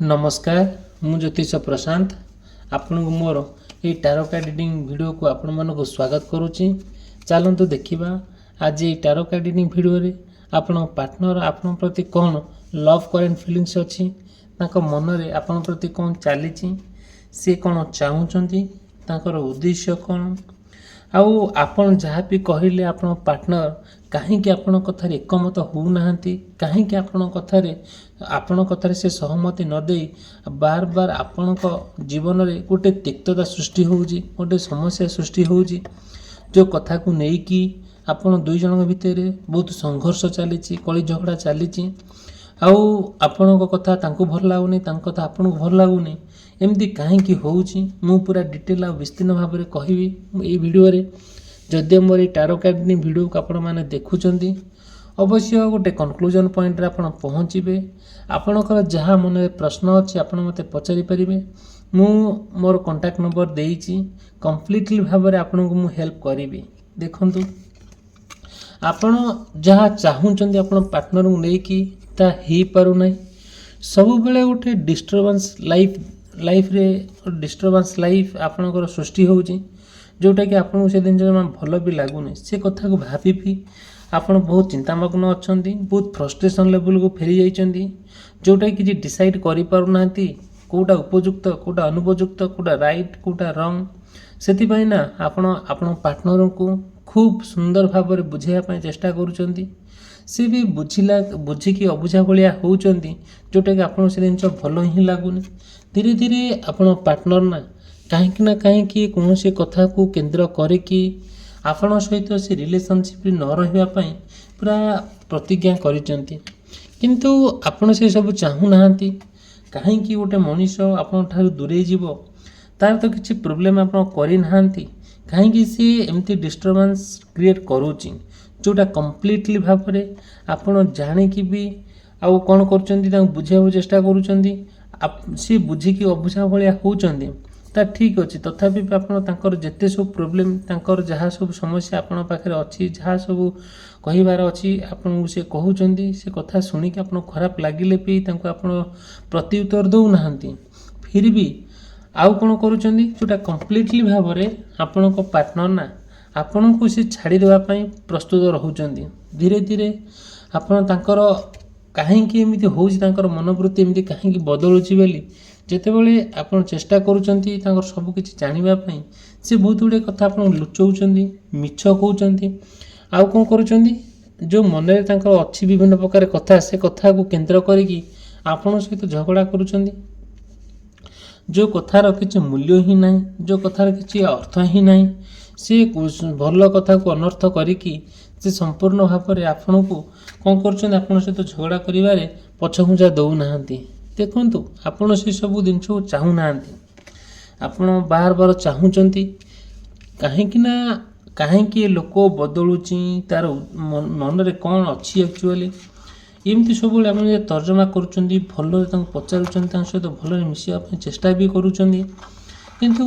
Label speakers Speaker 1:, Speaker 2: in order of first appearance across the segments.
Speaker 1: नमस्कार मु ज्योतिष प्रशांत आपण मोर ये टारो कार्ड रीडिंग वीडियो को आपण मन को स्वागत करुच्ची। चलतु देखा आज ये टारो कार्ड रीडिंग वीडियो रे आपण पार्टनर आपण प्रति कौन लव करेंट फीलिंग्स अच्छी मन रे आपण प्रति कौन चली सी कौन चाहूँगी तांकर उद्देश्य कौन आउ आपण जहाँ भी कहले आपण पार्टनर कहीं आपण कथार एकमत होना कहीं आपण कथार से सहमति न दे बार बार आपण जीवन रे गोटे तिक्तता सृष्टि होउजी गोटे समस्या सृष्टि होउजी जो कथा को नहीं कि आपण दुई जन भितर बहुत संघर्ष चली कली झगड़ा चली आउ आपण कथा तांको भल लागुनी तांको कथा आपण भल लागुनी एमती कहीं होउची मु पूरा डिटेल आ विस्तीर्ण भाव में कहबी ये वीडियो रे। जदि मोर ये टारो कार्ड वीडियो को आपण माने देखुचंती अवश्य गोटे कनक्लूजन पॉइंट रे आपण पहुँचे आपणकर जहाँ मन में प्रश्न अच्छे आपण मते पचारि परिबे मु मोर कांटेक्ट नंबर देइची कंप्लीटली भाव में आपण को मु हेल्प करिबी। देखंतु आपण जहाँ चाहूचंती आपण पार्टनर को लेकी ता ही पारु नै सब बेले गोटे डिस्टर्बेंस लाइफ रे डिस्टर्बेंस लाइफ आपणकर सृष्टि होउची जोटा कि आपन से दिन जमा भल भी लागुनी से कथा को भाबी आपण बहुत चिंतामग्न अच्छी बहुत फ्रस्ट्रेशन लेवल को फेरी जाइछंती जोटा कि डिसाइड करि पारु नांती कोटा उपयुक्त कोटा अनुपयुक्त कोटा राइट कोटा रंग सेति ना आपण पार्टनर को खूब सुंदर भाव में बुझाइया चेष्टा करुचंती सी भी बुझिकी अबुझा भाया होउचंती जोटा कि आपन से दिन भल ही लगुनि धीरे धीरे आपण पार्टनर ना कहीं कौन से कथा को केंद्र करिकी आपण सहित से रिलेशनशिप न रहिबा पई पूरा प्रतिज्ञा करिचंती किंतु आपण से सब चाहू नाहंती कहीं गोटे मनीष आपण ठार दूरे जीवो तार तो किसी प्रोब्लेम आपण करि नाहंती कहीं सी एमती डिस्टर्बेंस क्रिएट करूची जोटा कंप्लीटली भाव में आपण जानिकी भी आउ कौन कर बुझाइबा चेष्टा करुचंती सी बुझिकी अबुझा भाया होउचंती ता ठीक अच्छे तथापि आपड़ जिते सब प्रोब्लेम जहाँ सब समस्या आपण पाखे अच्छी जहाँ सब कहबार अच्छी आपन से कहते से कथा शुणिक आप खराब लगिले भी आप प्रत्युत्तर दौना फिर भी आउ कौन करुँच जोटा कंप्लीटली भाव में आपण पार्टनर ना आपण को सी छाड़देवाई प्रस्तुत रोचंती धीरे धीरे आपण कहीं एमती हो मनोवृत्ति एमती कहीं बदलुची बोली जितेबले आप चेष्टा करुँच सबकि जानापी सी बहुत गुड़े कथा आप लुचाऊँच मिछ कहते आउ कौन करुँच जो मन में अच्छी विभिन्न प्रकार कथा से कथा को केंद्र करी आपण सहित झगड़ा करुँच जो कथार किसी मूल्य ही ना जो कथार किसी अर्थ ही ना सी भल कथा को अनर्थ करिकी से संपूर्ण भाव में आपण को कौन कर आप सहित झगड़ा कर पछघुंचा दौना देखु आपण से सब जिनस को चाहूना आपण बार बार चाहूँगी कहीं लोक बदलुची तार मन में कौन अच्छी एक्चुअली एमती सब तर्जमा करुँच भल पचारूँ सहित भल मिसापी चेष्टा भी करुँच किंतु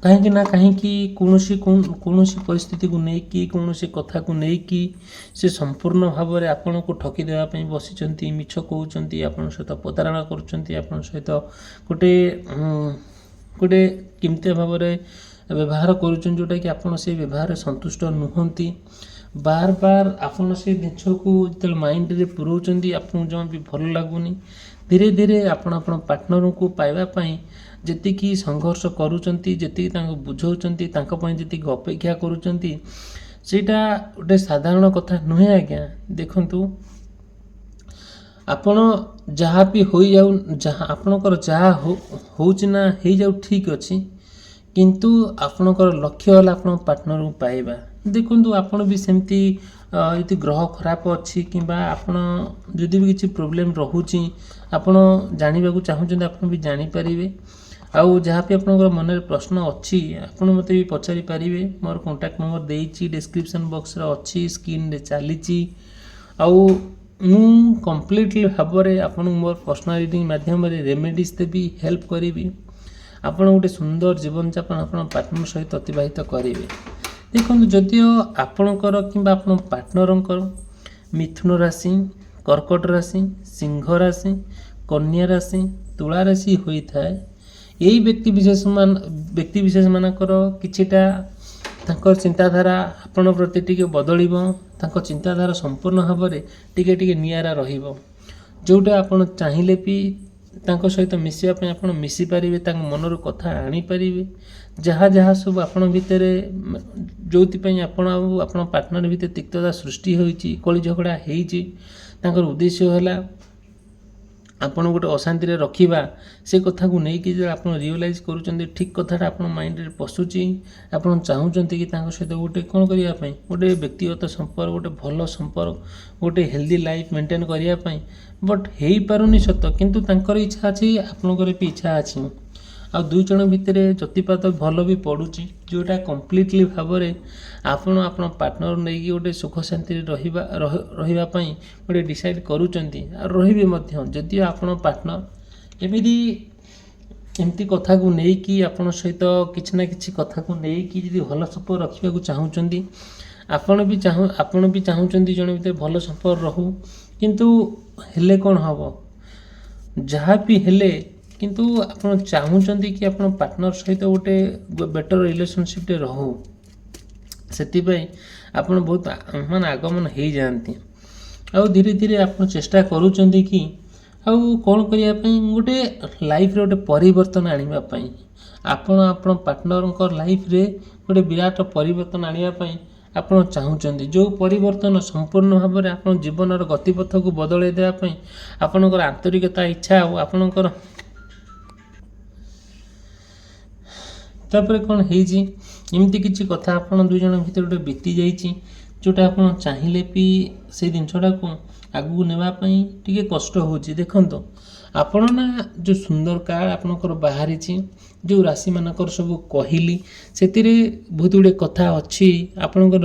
Speaker 1: कहीं कौन परिस्थिति को लेकिन कौन कथा को लेकिन से संपूर्ण भाव में आपण को ठकी देवाई बसी मिछ कहते आप सहित प्रतारणा कर सहित गोटे गोटे केमती भाव में व्यवहार करुँच जोटा कि आप व्यवहार संतुष्ट नुहति बार बार आपण से जिस को जो माइंड रे पुराउछंती आपन जमा भी भल लगुनी धीरे धीरे आपण पार्टनर को पाइबापी जी संघर्ष करुँच जी बुझाऊँच जी अपेक्षा करुँच सेटा गोटे साधारण कथा नुहे आज्ञा देखु आपण जहाँ भी हो जाऊ जहाँ आपणकर जहाँ होना हो जाऊ ठीक अच्छी किंतु आपणकर लक्ष्य है आप पार्टनर को पाइबा देखु आपड़ भी सेमती ये ग्रह खराब अच्छी कि आपड़ जदि भी किसी प्रोब्लेम रोचे आपड़ जानवा चाहूँ आप भी जानीपर आउ जहाँ भी आपंकर मन में प्रश्न अच्छी आप मत भी पचारि पारे मोर कांटेक्ट नंबर देइछि डिस्क्रिप्शन बॉक्स रे अच्छी स्क्रीन रे चली आउ मु कंप्लीटली भाव में आपन मोर पर्सनल रीडिंग माध्यम रेमेडीज देवी हेल्प करी आप गोटे सुंदर जीवन यापन आप पार्टनर सहित अतिबाहित करेंगे। देखो जदिओ आपणकर कि पार्टनर मिथुन राशि कर्कट राशि सिंह राशि कन्या राशि ତୁଳା ରାଶି ହୋଇଥାଏ। ଏହି ବ୍ୟକ୍ତିବିଶେଷ ମାନଙ୍କର କିଛିଟା ତାଙ୍କର ଚିନ୍ତାଧାରା ଆପଣ ପ୍ରତି ଟିକେ ବଦଳିବ। ତାଙ୍କ ଚିନ୍ତାଧାରା ସମ୍ପୂର୍ଣ୍ଣ ଭାବରେ ଟିକେ ଟିକେ ନିଆରା ରହିବ। ଯେଉଁଟା ଆପଣ ଚାହିଁଲେ ବି ତାଙ୍କ ସହିତ ମିଶିବା ପାଇଁ ଆପଣ ମିଶିପାରିବେ, ତାଙ୍କ ମନରୁ କଥା ଆଣିପାରିବେ। ଯାହା ଯାହା ସବୁ ଆପଣ ଭିତରେ ଯେଉଁଥିପାଇଁ ଆପଣ ଆଉ ଆପଣ ପାର୍ଟନର ଭିତରେ ତିକ୍ତତା ସୃଷ୍ଟି ହୋଇଛି, କଳି ଝଗଡ଼ା ହେଇଛି, ତାଙ୍କର ଉଦ୍ଦେଶ୍ୟ ହେଲା ଆପଣ ଗୋଟେ ଅଶାନ୍ତିରେ ରଖିବା। ସେ କଥାକୁ ନେଇକି ଯେତେବେଳେ ଆପଣ ରିଅଲାଇଜ୍ କରୁଛନ୍ତି ଠିକ୍ କଥାଟା ଆପଣ ମାଇଣ୍ଡରେ ପଶୁଛି, ଆପଣ ଚାହୁଁଛନ୍ତି କି ତାଙ୍କ ସହିତ ଗୋଟେ କ'ଣ କରିବା ପାଇଁ, ଗୋଟେ ବ୍ୟକ୍ତିଗତ ସମ୍ପର୍କ, ଗୋଟେ ଭଲ ସମ୍ପର୍କ, ଗୋଟେ ହେଲ୍ଦି ଲାଇଫ୍ ମେଣ୍ଟେନ୍ କରିବା ପାଇଁ, ବଟ୍ ହେଇପାରୁନି ସତ, କିନ୍ତୁ ତାଙ୍କର ଇଚ୍ଛା ଅଛି, ଆପଣଙ୍କର ବି ଇଚ୍ଛା ଅଛି। ଆଉ ଦୁଇ ଜଣ ଭିତରେ ଯତିପାତ ଭଲ ବି ପଡ଼ୁଛି, ଯେଉଁଟା କମ୍ପ୍ଲିଟଲି ଭାବରେ ଆପଣ ପାର୍ଟନର ନେଇକି ଗୋଟେ ସୁଖ ଶାନ୍ତିରେ ରହିବା ପାଇଁ ଗୋଟେ ଡିସାଇଡ଼୍ କରୁଛନ୍ତି ଆଉ ରହିବେ ମଧ୍ୟ। ଯଦିଓ ଆପଣ ପାର୍ଟନର ଏମିତି କଥାକୁ ନେଇକି ଆପଣଙ୍କ ସହିତ କିଛି ନା କିଛି କଥାକୁ ନେଇକି ଯଦି ଭଲ ସମ୍ପର୍କ ରଖିବାକୁ ଚାହୁଁଛନ୍ତି, ଆପଣ ବି ଚାହୁଁଛନ୍ତି ଜଣେ ଭିତରେ ଭଲ ସମ୍ପର୍କ ରହୁ, କିନ୍ତୁ ହେଲେ କ'ଣ ହେବ, ଯାହା ବି ହେଲେ କିନ୍ତୁ ଆପଣ ଚାହୁଁଛନ୍ତି କି ଆପଣ ପାର୍ଟନର ସହିତ ଗୋଟେ ବେଟର ରିଲେସନସିପ୍ଟେ ରହୁ। ସେଥିପାଇଁ ଆପଣ ବହୁତ ଆଗମନ ହେଇଯାଆନ୍ତି। ଆଉ ଧୀରେ ଧୀରେ ଆପଣ ଚେଷ୍ଟା କରୁଛନ୍ତି କି ଆଉ କ'ଣ କରିବା ପାଇଁ, ଗୋଟେ ଲାଇଫ୍ରେ ଗୋଟେ ପରିବର୍ତ୍ତନ ଆଣିବା ପାଇଁ। ଆପଣ ପାର୍ଟନରଙ୍କ ଲାଇଫ୍ରେ ଗୋଟେ ବିରାଟ ପରିବର୍ତ୍ତନ ଆଣିବା ପାଇଁ ଆପଣ ଚାହୁଁଛନ୍ତି। ଯେଉଁ ପରିବର୍ତ୍ତନ ସମ୍ପୂର୍ଣ୍ଣ ଭାବରେ ଆପଣ ଜୀବନର ଗତିପଥକୁ ବଦଳାଇ ଦେବା ପାଇଁ ଆପଣଙ୍କର ଆନ୍ତରିକତା, ଇଚ୍ଛା ଆଉ ଆପଣଙ୍କର ତାପରେ କ'ଣ ହେଇଛି, ଏମିତି କିଛି କଥା ଆପଣ ଦୁଇ ଜଣ ଭିତରେ ଗୋଟେ ବିତି ଯାଇଛି, ଯେଉଁଟା ଆପଣ ଚାହିଁଲେ ବି ସେଇ ଜିନିଷଟାକୁ ଆଗକୁ ନେବା ପାଇଁ ଟିକେ କଷ୍ଟ ହେଉଛି। ଦେଖନ୍ତୁ, ଆପଣ ନା ଯେଉଁ ସୁନ୍ଦର କାର୍ଡ଼ ଆପଣଙ୍କର ବାହାରିଛି, ଯେଉଁ ରାଶିମାନଙ୍କର ସବୁ କହିଲି, ସେଥିରେ ବହୁତ ଗୁଡ଼ିଏ କଥା ଅଛି ଆପଣଙ୍କର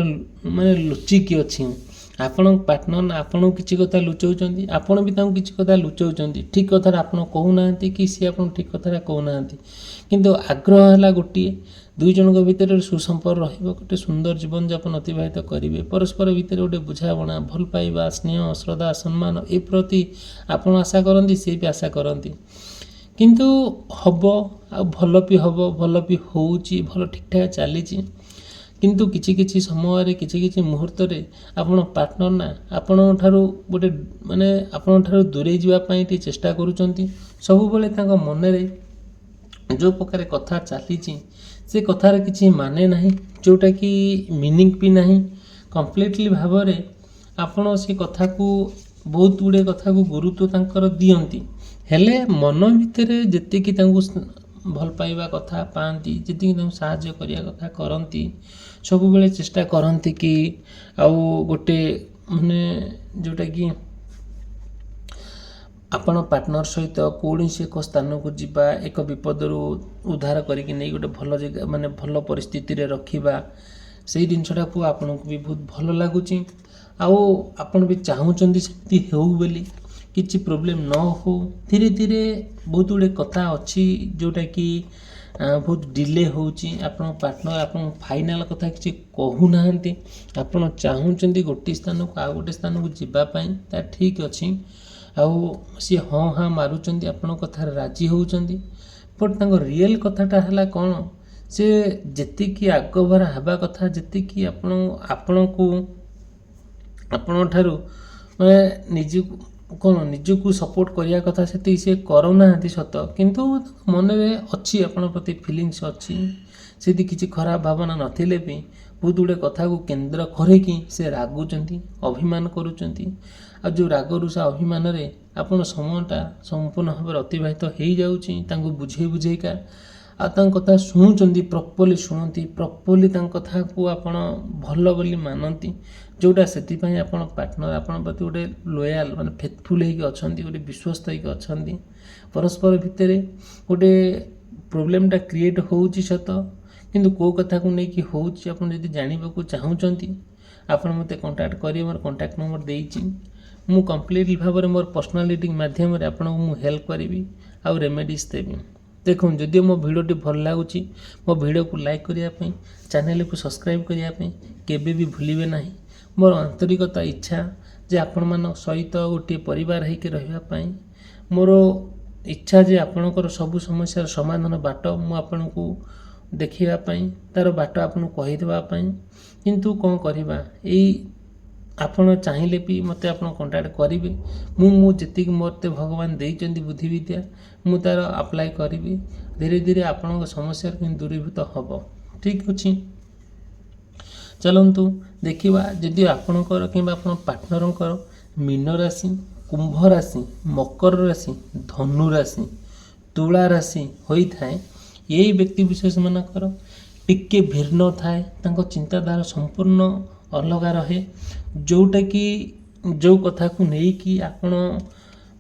Speaker 1: ଲୁଚିକି ଅଛି। ଆପଣଙ୍କ ପାର୍ଟନର ଆପଣଙ୍କୁ କିଛି କଥା ଲୁଚାଉଛନ୍ତି, ଆପଣ ବି ତାଙ୍କୁ କିଛି କଥା ଲୁଚାଉଛନ୍ତି। ଠିକ୍ କଥାଟା ଆପଣ କହୁନାହାନ୍ତି କି ସିଏ ଆପଣଙ୍କୁ ଠିକ୍ କଥାଟା କହୁନାହାନ୍ତି, କିନ୍ତୁ ଆଗ୍ରହ ହେଲା ଗୋଟିଏ, ଦୁଇ ଜଣଙ୍କ ଭିତରେ ସୁସମ୍ପର୍କ ରହିବ, ଗୋଟେ ସୁନ୍ଦର ଜୀବନଯାପନ ଅତିବାହିତ କରିବେ, ପରସ୍ପର ଭିତରେ ଗୋଟେ ବୁଝାମଣା, ଭଲ ପାଇବା, ସ୍ନେହ, ଶ୍ରଦ୍ଧା, ସମ୍ମାନ ଏ ପ୍ରତି ଆପଣ ଆଶା କରନ୍ତି, ସେ ବି ଆଶା କରନ୍ତି। କିନ୍ତୁ ହେବ, ଆଉ ଭଲ ବି ହେବ, ଭଲ ବି ହେଉଛି, ଭଲ ଠିକ୍ଠାକ୍ ଚାଲିଛି। କିନ୍ତୁ କିଛି କିଛି ସମୟରେ, କିଛି କିଛି ମୁହୂର୍ତ୍ତରେ ଆପଣ ପାର୍ଟନର ନା ଆପଣଙ୍କଠାରୁ ଆପଣଙ୍କଠାରୁ ଦୂରେଇ ଯିବା ପାଇଁ ଟିକେ ଚେଷ୍ଟା କରୁଛନ୍ତି। ସବୁବେଳେ ତାଙ୍କ ମନରେ ଯେଉଁ ପ୍ରକାର କଥା ଚାଲିଛି, ସେ କଥାର କିଛି ମାନେ ନାହିଁ, ଯେଉଁଟାକି ମିନିଂ ବି ନାହିଁ। କମ୍ପ୍ଲିଟଲି ଭାବରେ ଆପଣ ସେ କଥାକୁ ବହୁତ ଗୁଡ଼ିଏ କଥାକୁ ଗୁରୁତ୍ୱ ତାଙ୍କର ଦିଅନ୍ତି, ହେଲେ ମନ ଭିତରେ ଯେତିକି ତାଙ୍କୁ ଭଲ ପାଇବା କଥା ପାଆନ୍ତି, ଯେତିକି ତାଙ୍କୁ ସାହାଯ୍ୟ କରିବା କଥା କରନ୍ତି, ସବୁବେଳେ ଚେଷ୍ଟା କରନ୍ତି କି ଆଉ ଗୋଟେ ଯେଉଁଟାକି ଆପଣ ପାର୍ଟନର ସହିତ କୌଣସି ଏକ ସ୍ଥାନକୁ ଯିବା, ଏକ ବିପଦରୁ ଉଦ୍ଧାର କରିକି ନେଇ ଗୋଟେ ଭଲ ଜାଗା ଭଲ ପରିସ୍ଥିତିରେ ରଖିବା, ସେଇ ଜିନିଷଟାକୁ ଆପଣଙ୍କୁ ବି ବହୁତ ଭଲ ଲାଗୁଛି। ଆଉ ଆପଣ ବି ଚାହୁଁଛନ୍ତି ସେମିତି ହେଉ ବୋଲି, କିଛି ପ୍ରୋବ୍ଲେମ୍ ନ ହେଉ। ଧୀରେ ଧୀରେ ବହୁତ ଗୁଡ଼ିଏ କଥା ଅଛି ଯେଉଁଟାକି ବହୁତ ଡିଲେ ହେଉଛି। ଆପଣଙ୍କ ପାର୍ଟନର ଆପଣଙ୍କ ଫାଇନାଲ୍ କଥା କିଛି କହୁନାହାନ୍ତି, ଆପଣ ଚାହୁଁଛନ୍ତି ଗୋଟିଏ ସ୍ଥାନକୁ ଆଉ ଗୋଟେ ସ୍ଥାନକୁ ଯିବା ପାଇଁ, ତା ଠିକ୍ ଅଛି। ଆଉ ସିଏ ହଁ ହାଁ ମାରୁଛନ୍ତି, ଆପଣଙ୍କ କଥାରେ ରାଜି ହେଉଛନ୍ତି, ବଟ୍ ତାଙ୍କ ରିଏଲ୍ କଥାଟା ହେଲା କ'ଣ, ସେ ଯେତିକି ଆଗଭରା ହେବା କଥା, ଯେତିକି ଆପଣଙ୍କଠାରୁ ନିଜକୁ ସପୋର୍ଟ କରିବା କଥା, ସେତିକି ସେ କରୁନାହାନ୍ତି ସତ, କିନ୍ତୁ ମନରେ ଅଛି ଆପଣଙ୍କ ପ୍ରତି ଫିଲିଙ୍ଗସ୍ ଅଛି। ସେଠି କିଛି ଖରାପ ଭାବନା ନଥିଲେ ବି ବହୁତ ଗୁଡ଼ିଏ କଥାକୁ କେନ୍ଦ୍ର କରିକି ସେ ରାଗୁଛନ୍ତି, ଅଭିମାନ କରୁଛନ୍ତି। ଆଉ ଯେଉଁ ରାଗ ରୁଷା ଅଭିମାନରେ ଆପଣ ସମୟଟା ସମ୍ପୂର୍ଣ୍ଣ ଭାବରେ ଅତିବାହିତ ହେଇଯାଉଛି ତାଙ୍କୁ ବୁଝେଇକା। ଆଉ ତାଙ୍କ କଥା ଶୁଣୁଛନ୍ତି, ପ୍ରପର୍ଲି ତାଙ୍କ କଥାକୁ ଆପଣ ଭଲ ବୋଲି ମାନନ୍ତି, ଯେଉଁଟା ସେଥିପାଇଁ ଆପଣ ପାର୍ଟନର ଆପଣଙ୍କ ପ୍ରତି ଗୋଟେ ଲୟାଲ୍ ଫେଥଫୁଲ୍ ହେଇକି ଅଛନ୍ତି, ଗୋଟେ ବିଶ୍ୱସ୍ତ ହେଇକି ଅଛନ୍ତି। ପରସ୍ପର ଭିତରେ ଗୋଟେ ପ୍ରୋବ୍ଲେମଟା କ୍ରିଏଟ୍ ହେଉଛି ସତ, କିନ୍ତୁ କେଉଁ କଥାକୁ ନେଇକି ହେଉଛି ଆପଣ ଯଦି ଜାଣିବାକୁ ଚାହୁଁଛନ୍ତି, ଆପଣ ମୋତେ କଣ୍ଟାକ୍ଟ କରିବେ। ମୋର କଣ୍ଟାକ୍ଟ ନମ୍ବର ଦେଇଛି। ମୁଁ କମ୍ପ୍ଲିଟଲି ଭାବରେ ମୋର ପର୍ସନାଲ ରିଡ଼ିଂ ମାଧ୍ୟମରେ ଆପଣଙ୍କୁ ମୁଁ ହେଲ୍ପ କରିବି ଆଉ ରେମେଡ଼ିଜ୍ ଦେବି। ଦେଖନ୍ତୁ, ଯଦିଓ ମୋ ଭିଡ଼ିଓଟି ଭଲ ଲାଗୁଛି, ମୋ ଭିଡ଼ିଓକୁ ଲାଇକ୍ କରିବା ପାଇଁ, ଚ୍ୟାନେଲକୁ ସବସ୍କ୍ରାଇବ୍ କରିବା ପାଇଁ କେବେ ବି ଭୁଲିବେ ନାହିଁ। ମୋର ଆନ୍ତରିକତା ଇଚ୍ଛା ଯେ ଆପଣମାନଙ୍କ ସହିତ ଗୋଟିଏ ପରିବାର ହେଇକି ରହିବା ପାଇଁ। ମୋର इच्छा जे आपणकर सबु समस्यार समाधान बाट मु आपनकु देखिबा पई तार बाट आपन कहिदेबा पई किंतु कोन करबा एई ଆପଣ ଚାହିଁଲେ ବି ମୋତେ ଆପଣ କଣ୍ଟାକ୍ଟ କରିବେ ମୁଁ ଯେତିକି ମୋତେ ଭଗବାନ ଦେଇଛନ୍ତି ବୁଦ୍ଧି ବିଦ୍ୟା ମୁଁ ତା'ର ଆପ୍ଲାଏ କରିବି ଧୀରେ ଧୀରେ ଆପଣଙ୍କ ସମସ୍ୟାରୁ କିନ୍ତୁ ଦୂରୀଭୂତ ହେବ ଠିକ୍ ଅଛି। ଚାଲନ୍ତୁ ଦେଖିବା ଯଦି ଆପଣଙ୍କର କିମ୍ବା ଆପଣ ପାର୍ଟନରଙ୍କର ମୀନ ରାଶି କୁମ୍ଭ ରାଶି ମକର ରାଶି ଧନୁ ରାଶି ତୁଳା ରାଶି ହୋଇଥାଏ ଏଇ ବ୍ୟକ୍ତି ବିଶେଷମାନଙ୍କର ଟିକେ ଭିନ୍ନ ଥାଏ ତାଙ୍କ ଚିନ୍ତାଧାରା ସମ୍ପୂର୍ଣ୍ଣ ଅଲଗା ରହେ ଯେଉଁଟାକି ଯେଉଁ କଥାକୁ ନେଇକି ଆପଣ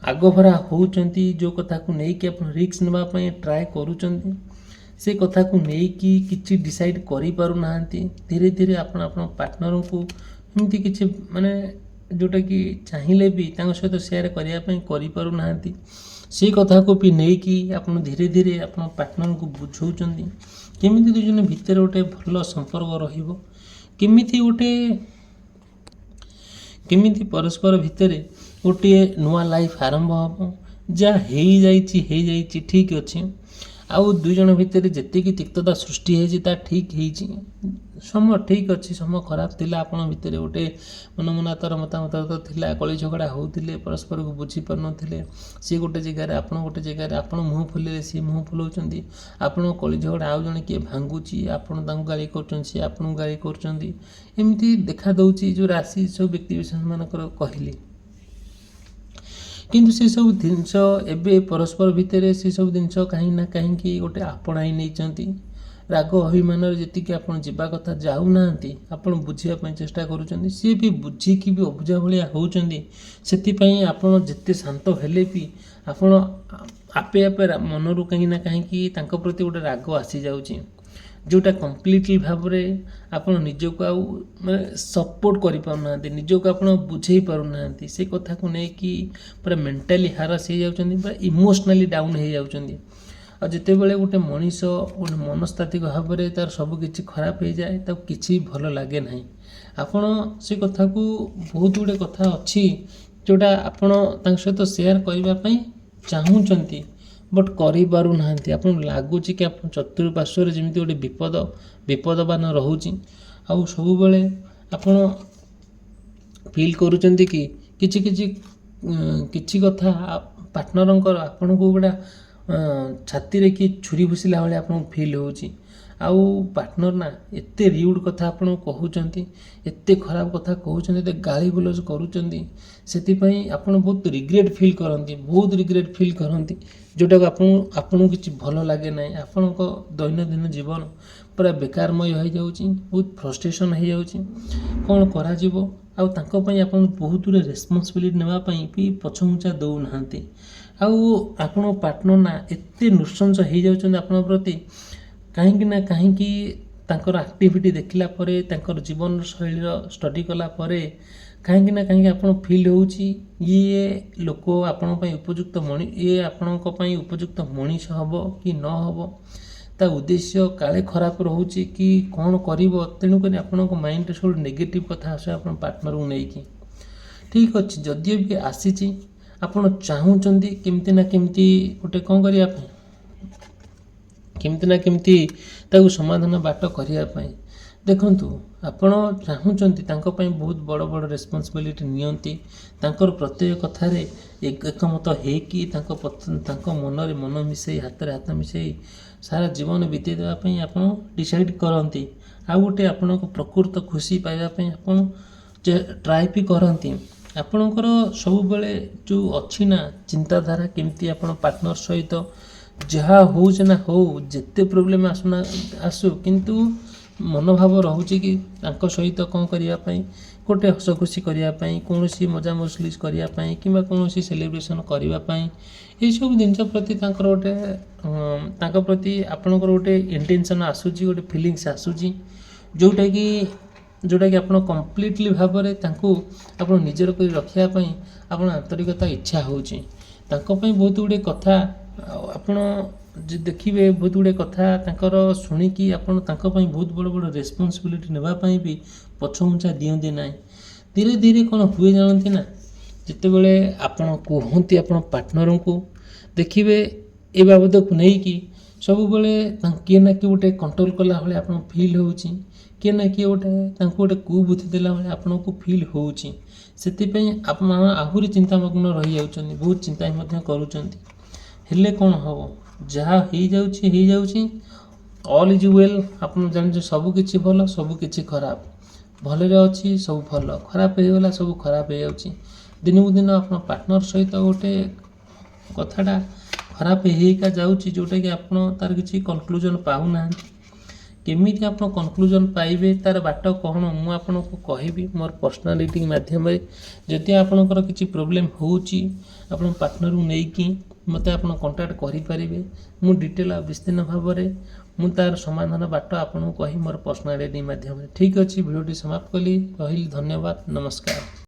Speaker 1: ଆଗଭରା ହେଉଛନ୍ତି ଯେଉଁ କଥାକୁ ନେଇକି ଆପଣ ରିସ୍କ ନେବା ପାଇଁ ଟ୍ରାଏ କରୁଛନ୍ତି ସେ କଥାକୁ ନେଇକି କିଛି ଡିସାଇଡ଼୍ କରିପାରୁନାହାନ୍ତି ଧୀରେ ଧୀରେ ଆପଣ ଆପଣଙ୍କ ପାର୍ଟନରଙ୍କୁ ଏମିତି କିଛି ମାନେ ଯେଉଁଟାକି ଚାହିଁଲେ ବି ତାଙ୍କ ସହିତ ସେୟାର କରିବା ପାଇଁ କରିପାରୁନାହାନ୍ତି ସେ କଥାକୁ ବି ନେଇକି ଆପଣ ଧୀରେ ଧୀରେ ଆପଣ ପାର୍ଟନରଙ୍କୁ ବୁଝାଉଛନ୍ତି କେମିତି ଦୁଇ ଜଣ ଭିତରେ ଗୋଟେ ଭଲ ସମ୍ପର୍କ ରହିବ କେମିତି ପରସ୍ପର ଭିତରେ ଗୋଟିଏ ନୂଆ ଲାଇଫ୍ ଆରମ୍ଭ ହେବ ଯାହା ହେଇଯାଇଛି ଠିକ୍ ଅଛି ଆଉ ଦୁଇ ଜଣ ଭିତରେ ଯେତିକି ତିକ୍ତତା ସୃଷ୍ଟି ହେଇଛି ତା ଠିକ୍ ହେଇଛି ସମୟ ଠିକ୍ ଅଛି ସମୟ ଖରାପ ଥିଲା ଆପଣଙ୍କ ଭିତରେ ଗୋଟେ ମନମନାନ୍ତର ମତାମତ ଥିଲା କଳି ଝଗଡ଼ା ହେଉଥିଲେ ପରସ୍ପରକୁ ବୁଝିପାରୁନଥିଲେ ସିଏ ଗୋଟେ ଜାଗାରେ ଆପଣ ମୁହଁ ଫୁଲେଇଲେ ସିଏ ମୁହଁ ଫୁଲାଉଛନ୍ତି ଆପଣଙ୍କ କଳି ଝଗଡ଼ା ଆଉ ଜଣେ କିଏ ଭାଙ୍ଗୁଛି ଆପଣ ତାଙ୍କୁ ଗାଳି କରୁଛନ୍ତି ସିଏ ଆପଣଙ୍କୁ ଗାଳି କରୁଛନ୍ତି ଏମିତି ଦେଖାଦେଉଛି ଯେଉଁ ରାଶି ସବୁ ବ୍ୟକ୍ତି ବିଶେଷମାନଙ୍କର କହିଲି କିନ୍ତୁ ସେସବୁ ଜିନିଷ ଏବେ ପରସ୍ପର ଭିତରେ ସେସବୁ ଜିନିଷ କାହିଁକି ନା କାହିଁକି ଗୋଟେ ଆପଣାଇ ନେଇଛନ୍ତି ରାଗ ଅଭିମାନରେ ଯେତିକି ଆପଣ ଯିବା କଥା ଯାଉନାହାନ୍ତି ଆପଣ ବୁଝିବା ପାଇଁ ଚେଷ୍ଟା କରୁଛନ୍ତି ସିଏ ବି ବୁଝିକି ବି ଅବୁଝା ଭଳିଆ ହେଉଛନ୍ତି ସେଥିପାଇଁ ଆପଣ ଯେତେ ଶାନ୍ତ ହେଲେ ବି ଆପଣ ଆପେ ମନରୁ କାହିଁକି ନା କାହିଁକି ତାଙ୍କ ପ୍ରତି ଗୋଟେ ରାଗ ଆସିଯାଉଛି ଯେଉଁଟା କମ୍ପ୍ଲିଟଲି ଭାବରେ ଆପଣ ନିଜକୁ ଆଉ ମାନେ ସପୋର୍ଟ କରିପାରୁନାହାନ୍ତି ନିଜକୁ ଆପଣ ବୁଝେଇ ପାରୁନାହାନ୍ତି ସେ କଥାକୁ ନେଇକି ପୁରା ମେଣ୍ଟାଲି ହାରାସ ହେଇଯାଉଛନ୍ତି ପୁରା ଇମୋସନାଲି ଡାଉନ୍ ହେଇଯାଉଛନ୍ତି ଆଉ ଯେତେବେଳେ ଗୋଟେ ମଣିଷ ଗୋଟେ ମନସ୍ତାତ୍ତ୍ୱିକ ଭାବରେ ତାର ସବୁ କିଛି ଖରାପ ହେଇଯାଏ ତାକୁ କିଛି ଭଲ ଲାଗେ ନାହିଁ ଆପଣ ସେ କଥାକୁ ବହୁତ ଗୁଡ଼ିଏ କଥା ଅଛି ଯେଉଁଟା ଆପଣ ତାଙ୍କ ସହିତ ସେୟାର କରିବା ପାଇଁ ଚାହୁଁଛନ୍ତି ବଟ୍ କରିପାରୁନାହାନ୍ତି ଆପଣଙ୍କୁ ଲାଗୁଛି କି ଆପଣ ଚତୁଃପାର୍ଶ୍ୱରେ ଯେମିତି ଗୋଟେ ବିପଦବାନ ରହୁଛି ଆଉ ସବୁବେଳେ ଆପଣ ଫିଲ୍ କରୁଛନ୍ତି କି କିଛି କଥା ପାର୍ଟନରଙ୍କର ଆପଣଙ୍କୁ ଗୋଟେ ଛାତିରେ କି ଛୁରୀ ଭୁସିଲା ଭଳିଆ ଆପଣଙ୍କୁ ଫିଲ୍ ହେଉଛି ଆଉ ପାର୍ଟନର ନା ଏତେ ରିଉଡ଼ କଥା ଆପଣଙ୍କୁ କହୁଛନ୍ତି ଏତେ ଖରାପ କଥା କହୁଛନ୍ତି ଏତେ ଗାଳି ଗୁଲଜ କରୁଛନ୍ତି ସେଥିପାଇଁ ଆପଣ ବହୁତ ରିଗ୍ରେଟ୍ ଫିଲ୍ କରନ୍ତି ଯେଉଁଟାକୁ ଆପଣଙ୍କୁ କିଛି ଭଲ ଲାଗେ ନାହିଁ ଆପଣଙ୍କ ଦୈନନ୍ଦିନ ଜୀବନ ପୁରା ବେକାରମୟ ହେଇଯାଉଛି ବହୁତ ଫ୍ରଷ୍ଟ୍ରେସନ୍ ହେଇଯାଉଛି କ'ଣ କରାଯିବ ଆଉ ତାଙ୍କ ପାଇଁ ଆପଣ ବହୁତ ଗୁଡ଼ିଏ ରେସ୍ପନ୍ସିବିଲିଟି ନେବା ପାଇଁ ବି ପଛଘୁଞ୍ଚା ଦେଉନାହାନ୍ତି ଆଉ ଆପଣଙ୍କ ପାର୍ଟନର ନା ଏତେ ନୃଶଂସ ହେଇଯାଉଛନ୍ତି ଆପଣଙ୍କ ପ୍ରତି କାହିଁକି ନା କାହିଁକି ତାଙ୍କର ଆକ୍ଟିଭିଟି ଦେଖିଲା ପରେ ତାଙ୍କର ଜୀବନ ଶୈଳୀର ଷ୍ଟଡି କଲା ପରେ କାହିଁକି ନା କାହିଁକି ଆପଣ ଫିଲ୍ ହେଉଛି ଇଏ ଲୋକ ଆପଣଙ୍କ ପାଇଁ ଆପଣଙ୍କ ପାଇଁ ଉପଯୁକ୍ତ ମଣିଷ ହେବ କି ନ ହେବ ତା ଉଦ୍ଦେଶ୍ୟ କାଳେ ଖରାପ ରହୁଛି କି କ'ଣ କରିବ ତେଣୁକରି ଆପଣଙ୍କ ମାଇଣ୍ଡରେ ସବୁ ନେଗେଟିଭ୍ କଥା ଆସିବ ଆପଣ ପାର୍ଟନରକୁ ନେଇକି ଠିକ୍ ଅଛି ଯଦିଓ ବି ଆସିଛି ଆପଣ ଚାହୁଁଛନ୍ତି କେମିତି ନା କେମିତି ଗୋଟେ କ'ଣ କରିବା ପାଇଁ କେମିତି ନା କେମିତି ତାକୁ ସମାଧାନ ବାଟ କରିବା ପାଇଁ ଦେଖନ୍ତୁ ଆପଣ ଚାହୁଁଛନ୍ତି ତାଙ୍କ ପାଇଁ ବହୁତ ବଡ଼ ବଡ଼ ରେସ୍ପନ୍ସିବିଲିଟି ନିଅନ୍ତି ତାଙ୍କର ପ୍ରତ୍ୟେକ କଥାରେ ଏକମତ ହେଇକି ତାଙ୍କ ମନରେ ମନ ମିଶାଇ ହାତରେ ହାତ ମିଶାଇ ସାରା ଜୀବନ ବିତେଇ ଦେବା ପାଇଁ ଆପଣ ଡିସାଇଡ଼୍ କରନ୍ତି ଆଉ ଗୋଟେ ଆପଣଙ୍କ ପ୍ରକୃତ ଖୁସି ପାଇବା ପାଇଁ ଆପଣ ଟ୍ରାଏ ବି କରନ୍ତି ଆପଣଙ୍କର ସବୁବେଳେ ଯେଉଁ ଅଛି ନା ଚିନ୍ତାଧାରା କେମିତି ଆପଣ ପାର୍ଟନର ସହିତ ଯାହା ହେଉଛି ନା ହଉ ଯେତେ ପ୍ରୋବ୍ଲେମ୍ ଆସୁ କିନ୍ତୁ ମନୋଭାବ ରହୁଛି କି ତାଙ୍କ ସହିତ କ'ଣ କରିବା ପାଇଁ ଗୋଟେ ହସ ଖୁସି କରିବା ପାଇଁ କୌଣସି ମଜାମସଲିସ୍ କରିବା ପାଇଁ କିମ୍ବା କୌଣସି ସେଲିବ୍ରେସନ୍ କରିବା ପାଇଁ ଏଇସବୁ ଜିନିଷ ପ୍ରତି ତାଙ୍କ ପ୍ରତି ଆପଣଙ୍କର ଗୋଟେ ଇଣ୍ଟେନସନ୍ ଆସୁଛି ଗୋଟେ ଫିଲିଙ୍ଗସ୍ ଆସୁଛି ଯେଉଁଟାକି ଆପଣ କମ୍ପ୍ଲିଟଲି ଭାବରେ ତାଙ୍କୁ ଆପଣ ନିଜର କରି ରଖିବା ପାଇଁ ଆପଣ ଆନ୍ତରିକତା ଇଚ୍ଛା ହେଉଛି ତାଙ୍କ ପାଇଁ ବହୁତ ଗୁଡ଼ିଏ କଥା ଆପଣ ଦେଖିବେ ବହୁତ ଗୁଡ଼ିଏ କଥା ତାଙ୍କର ଶୁଣିକି ଆପଣ ତାଙ୍କ ପାଇଁ ବହୁତ ବଡ଼ ବଡ଼ ରେସ୍ପନ୍ସିବିଲିଟି ନେବା ପାଇଁ ବି ପଛଘୁଞ୍ଚା ଦିଅନ୍ତି ନାହିଁ ଧୀରେ ଧୀରେ କ'ଣ ହୁଏ ଜାଣନ୍ତି ନା ଯେତେବେଳେ ଆପଣ କୁହନ୍ତି ଆପଣ ପାର୍ଟନରଙ୍କୁ ଦେଖିବେ ଏ ବାବଦକୁ ନେଇକି ସବୁବେଳେ କିଏ ନା କିଏ ଗୋଟେ କଣ୍ଟ୍ରୋଲ୍ କଲା ଭଳି ଆପଣଙ୍କୁ ଫିଲ୍ ହେଉଛି, କିଏ ନା କିଏ ଗୋଟେ ତାଙ୍କୁ ଗୋଟେ କୁବୁଦ୍ଧି ଦେଲା ଭଳି ଆପଣଙ୍କୁ ଫିଲ୍ ହେଉଛି। ସେଥିପାଇଁ ଆପଣ ଆହୁରି ଚିନ୍ତାମଗ୍ନ ରହିଯାଉଛନ୍ତି, ବହୁତ ଚିନ୍ତା ମଧ୍ୟ କରୁଛନ୍ତି। ହେଲେ କ'ଣ ହେବ, ଯାହା ହେଇଯାଉଛି ଅଲ୍ ଇଜ୍ ୱେଲ୍। ଆପଣ ଜାଣିଛୁ ସବୁକିଛି ଭଲ, ସବୁକିଛି ଖରାପ। ଭଲରେ ଅଛି ସବୁ ଭଲ, ଖରାପ ହେଇଗଲା ସବୁ ଖରାପ ହେଇଯାଉଛି। ଦିନକୁ ଦିନ ଆପଣ ପାର୍ଟନର ସହିତ ଗୋଟେ କଥାଟା ଖରାପ ହେଇକା ଯାଉଛି, ଯେଉଁଟାକି ଆପଣ ତା'ର କିଛି କନକ୍ଲୁଜନ୍ ପାଉନାହାନ୍ତି। କେମିତି ଆପଣ କନକ୍ଲୁଜନ୍ ପାଇବେ, ତା'ର ବାଟ କ'ଣ ମୁଁ ଆପଣଙ୍କୁ କହିବି ମୋର ପର୍ସନାଲ୍ ରିଡ଼ିଂ ମାଧ୍ୟମରେ। ଯଦି ଆପଣଙ୍କର କିଛି ପ୍ରୋବ୍ଲେମ୍ ହେଉଛି ଆପଣ ପାର୍ଟନରକୁ ନେଇକି ମୋତେ ଆପଣ କଣ୍ଟାକ୍ଟ କରିପାରିବେ। ମୁଁ ଡିଟେଲ୍ ଆଉ ବିସ୍ତୀର୍ଣ୍ଣ ଭାବରେ ମୁଁ ତା'ର ସମାଧାନ ବାଟ ଆପଣଙ୍କୁ କହି ମୋର ପର୍ସନାଲ୍ ରିଡ଼ିଂ ମାଧ୍ୟମରେ। ଠିକ୍ ଅଛି, ଭିଡ଼ିଓଟି ସମାପ୍ତ କଲି। ରହିଲି, ଧନ୍ୟବାଦ, ନମସ୍କାର।